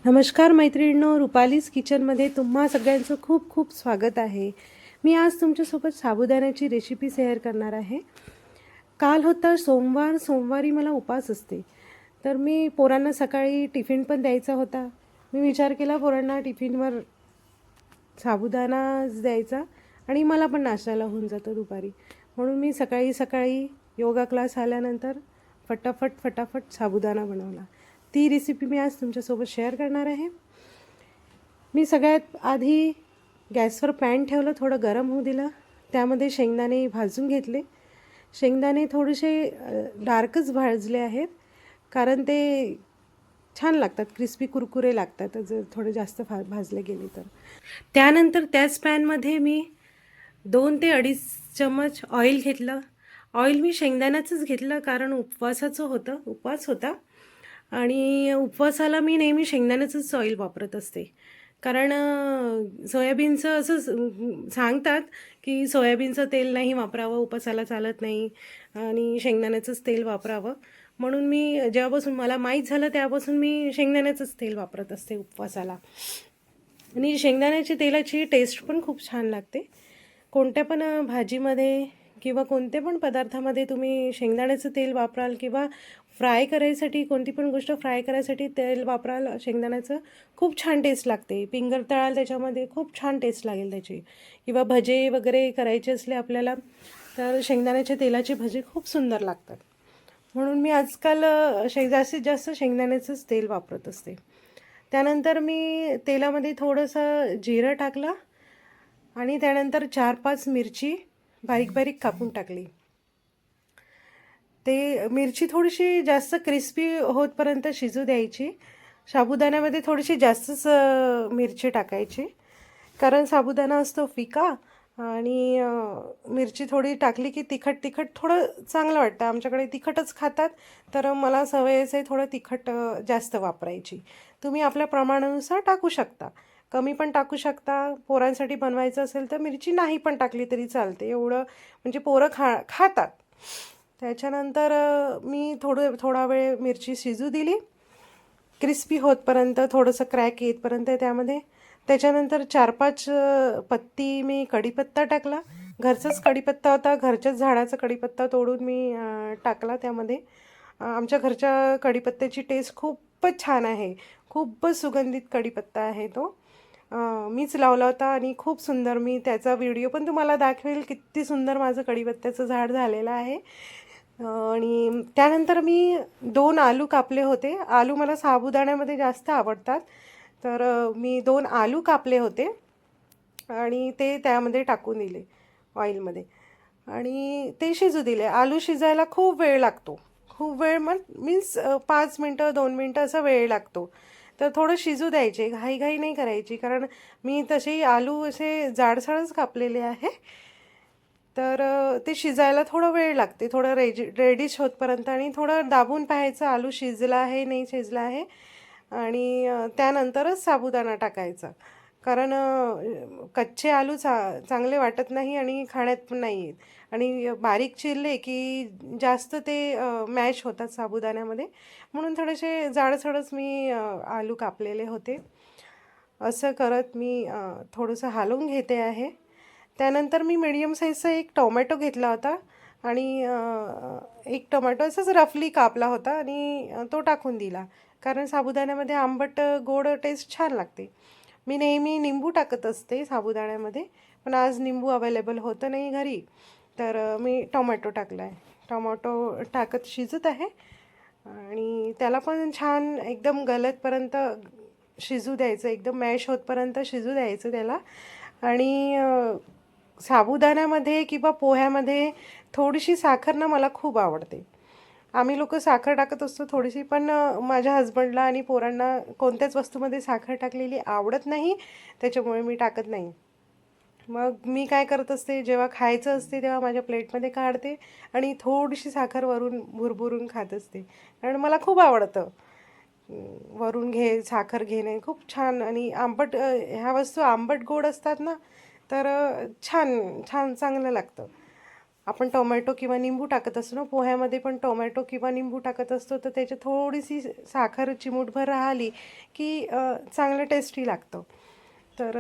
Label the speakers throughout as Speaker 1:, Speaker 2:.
Speaker 1: नमस्कार मैत्रिणींनो, रुपालीज किचनमध्ये तुम्हा सगळ्यांचं खूप खूप स्वागत आहे. मी आज तुमच्यासोबत साबुदाण्याची रेसिपी शेअर करणार आहे. काल होता सोमवार. सोमवारी मला उपवास असते, तर मी पोरांना सकाळी टिफिन पण द्यायचा होता. मी विचार केला पोरांना टिफिनवर साबुदाणाच द्यायचा आणि मला पण नाश्त्याला होऊन जातं दुपारी. म्हणून मी सकाळी सकाळी योगा क्लास आल्यानंतर फटाफट साबुदाणा बनवला. ती रेसिपी मी आज तुमच्यासोबत शेअर करणार आहे. मी सगळ्यात आधी गॅसवर पॅन ठेवलं, थोडं गरम होऊ दिलं. त्यामध्ये शेंगदाणे भाजून घेतले. शेंगदाणे थोडेसे डार्कच भाजले आहेत, कारण ते छान लागतात, क्रिस्पी कुरकुरे लागतात जर थोडे जास्त भाजले गेले तर. त्यानंतर त्याच पॅनमध्ये मी 2 ते 2.5 चम्मच ऑइल घेतलं. ऑइल मी शेंगदाण्याचंच घेतलं, कारण उपवास होता आणि उपवासाला मी नेहमी शेंगदाण्याचंच ऑइल वापरत असते. कारण सोयाबीनचं असं सांगतात की सोयाबीनचं तेल नाही वापरावं, उपवासाला चालत नाही आणि शेंगदाण्याचंच तेल वापरावं. म्हणून मी जेव्हापासून मला माहीत झालं तेव्हापासून मी शेंगदाण्याचंच तेल वापरत असते उपवासाला. आणि शेंगदाण्याच्या तेलाची टेस्ट पण खूप छान लागते. कोणत्या पण भाजीमध्ये किंवा कोणत्या पण पदार्थामध्ये तुम्ही शेंगदाण्याचं तेल वापराल किंवा फ्राय करायसाठी, कोणती पण गोष्ट फ्राय करायसाठी तेल वापराल शेंगदाण्याचं, खूप छान टेस्ट लागते. पिंगर तळाल त्याच्यामध्ये, खूप छान टेस्ट लागेल त्याची. किंवा भजे वगैरे करायचे असले आपल्याला तर शेंगदाण्याच्या तेलाचे भजे खूप सुंदर लागतात. म्हणून मी आजकाल जास्तीत जास्त शेंगदाण्याचंच तेल वापरत असते. त्यानंतर मी तेलामध्ये थोडंसं जिरं टाकलं आणि त्यानंतर 4-5 मिरची बारीक बारीक कापून टाकली. ते मिरची थोडीशी जास्त क्रिस्पी होतपर्यंत शिजू द्यायची. साबुदाण्यामध्ये थोडीशी जास्तच मिरची टाकायची, कारण साबुदाणा असतो फिका आणि मिरची थोडी टाकली की तिखट थोडं चांगलं वाटतं. आमच्याकडे तिखटच खातात, तर मला सवयच आहे थोडं तिखट जास्त वापरायची. तुम्ही आपल्या प्रमाणानुसार टाकू शकता, कमी पण टाकू शकता. पोरांसाठी बनवायचं असेल तर मिरची नाही पण टाकली तरी चालते, एवढं म्हणजे पोरं खातात. त्याच्यानंतर मी थोडा वेळ मिरची शिजू दिली, क्रिस्पी होतपर्यंत, थोडंसं क्रॅक येतपर्यंत त्यामध्ये. त्याच्यानंतर 4-5 पत्ती मी कढीपत्ता टाकला. घरचाच कढीपत्ता होता, घरच्याच झाडाचा कढीपत्ता तोडून मी टाकला त्यामध्ये. आमच्या घरच्या कढीपत्त्याची टेस्ट खूपच छान आहे, खूपच सुगंधित कढीपत्ता आहे तो. मीच लावला होता आणि खूप सुंदर, मी त्याचा व्हिडिओ पण तुम्हाला दाखवेल, किती सुंदर माझं कढीपत्त्याचं झाड झालेलं आहे. आणि त्यानंतर मी 2 आलू कापले होते. आलू मला साबुदाण्यामध्ये जास्त आवडतात, तर मी 2 आलू कापले होते आणि ते त्यामध्ये टाकून दिले ऑइलमध्ये आणि ते शिजू दिले. आलू शिजायला खूप वेळ लागतो, खूप वेळ मीन्स 5 मिनटं 2 मिनटं असा वेळ लागतो. तर थोडं शिजू द्यायचे, घाई नाही करायची, कारण मी तसे आलू असे जाडसरच कापलेले आहे. तर ते शिजायला थोडं वेळ लागते, थोडं रेडिश होतपर्यंत, आणि थोडं दाबून पाहायचं आलू शिजला आहे नाही शिजला आहे. आणि त्यानंतरच साबुदाणा टाकायचा, कारण कच्चे आलू चांगले वाटत नाही आणि खाण्यात पण नाही येत. आणि बारीक चिरले की जास्त ते मॅश होतात साबुदाण्यामध्ये. म्हणून थोडेसे जाडसरच मी आलू कापलेले होते. असं करत मी थोडंसं हलवून घेते आहे. त्यानंतर मी मीडियम साईजचा एक टोमॅटो घेतला होता आणि एक टोमॅटो असंच रफली कापला होता आणि तो टाकून दिला, कारण साबुदाण्यामध्ये आंबट गोड टेस्ट छान लागते. मी नेहमी निंबू टाकत असते साबुदाण्यामध्ये, पण आज निंबू अवेलेबल होतं नाही घरी, तर मी टोमॅटो टाकला आहे. टोमॅटो टाकत शिजत आहे आणि त्याला पण छान एकदम गलतपर्यंत शिजू द्यायचं, एकदम मॅश होतपर्यंत शिजू द्यायचं त्याला. आणि साबुदाण्यामध्ये किंवा पोह्यामध्ये थोडीशी साखर ना मला खूप आवडते. आम्ही लोक साखर टाकत असतो थोडीशी, पण माझ्या हस्बंडला आणि पोरांना कोणत्याच वस्तूमध्ये साखर टाकलेली आवडत नाही, त्याच्यामुळे मी टाकत नाही. मग मी काय करत असते, जेव्हा खायचं असते तेव्हा माझ्या प्लेटमध्ये काढते आणि थोडीशी साखर वरून भुरभुरून खात असते, कारण मला खूप आवडतं. वरून साखर घेणे खूप छान. आणि आंबट, ह्या वस्तू आंबट गोड असतात ना, तर छान छान चांगलं लागतं. आपण टोमॅटो किंवा निंबू टाकत असतो ना, पोह्यामध्ये पण टोमॅटो किंवा निंबू टाकत असतो, तर त्याच्यात थोडीशी साखर चिमूटभर राहिली की चांगलं टेस्टी लागतं. तर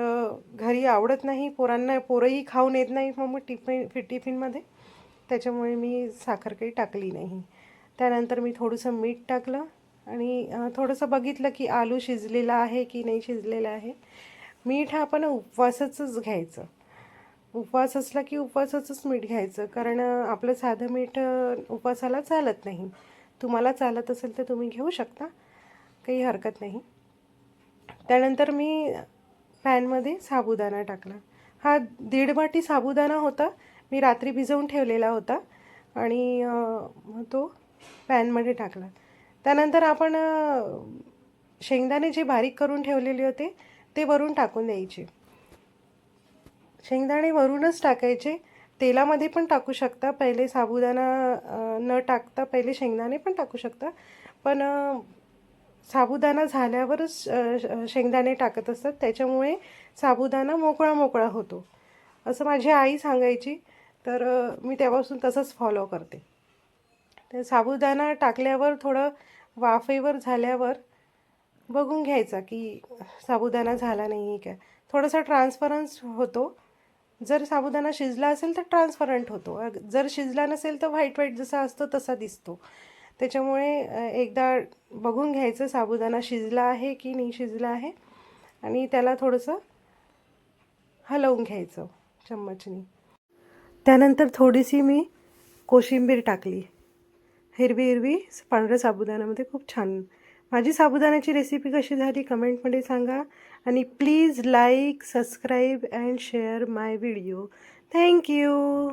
Speaker 1: घरी आवडत नाही पोरांना, पोरंही खाऊन येत नाही मग टिफिनमध्ये, त्याच्यामुळे मी साखर काही टाकली नाही. त्यानंतर मी थोडंसं मीठ टाकलं आणि थोडंसं बघितलं की आलू शिजलेला आहे की नाही शिजलेला आहे. मीठ हा पण उपवासाचंच घ्यायचं, उपवास असला की उपवासाचंच मीठ घ्यायचं, कारण आपलं साधं मीठ उपवासाला चालत नाही. तुम्हाला चालत असेल तर तुम्ही घेऊ शकता, काही हरकत नाही. त्यानंतर मी पॅनमध्ये साबुदाणा टाकला. हा 1.5 वाटी साबुदाणा होता, मी रात्री भिजवून ठेवलेला होता आणि तो पॅनमध्ये टाकला. त्यानंतर आपण शेंगदाणे जे बारीक करून ठेवलेले होते ते वरून टाकून द्यायचे. शेंगदाणे वरूनच टाकायचे, तेलामध्ये पण टाकू शकता. पहिले साबुदाणा न टाकता पहिले शेंगदाणे पण टाकू शकता, पण साबुदाणा झाल्यावरच शेंगदाणे टाकत असतात, त्याच्यामुळे साबुदाणा मोकळा मोकळा होतो, असं माझी आई सांगायची. तर मी तेव्हापासून तसंच फॉलो करते. तर साबुदाणा टाकल्यावर थोडं वाफेवर झाल्यावर बघून घ्यायचा की साबुदाणा झाला नाही आहे का. थोडासा ट्रान्सपरन्स होतो. जर साबुदाणा शिजला असेल तर ट्रान्सपरंट होतो, जर शिजला नसेल तर व्हाईट व्हाईट जसा असतो तसा दिसतो. त्याच्यामुळे एकदा बघून घ्यायचं साबुदाणा शिजला आहे की नाही शिजला आहे, आणि त्याला थोडंसं हलवून घ्यायचं चम्मचनी. त्यानंतर थोडीशी मी कोशिंबीर टाकली, हिरवी हिरवी पांढऱ्या साबुदाण्यामध्ये, खूप छान. माझी साबुदाण्याची रेसिपी कशी झाली कमेंटमध्ये सांगा, आणि please like, subscribe and share my video. Thank you.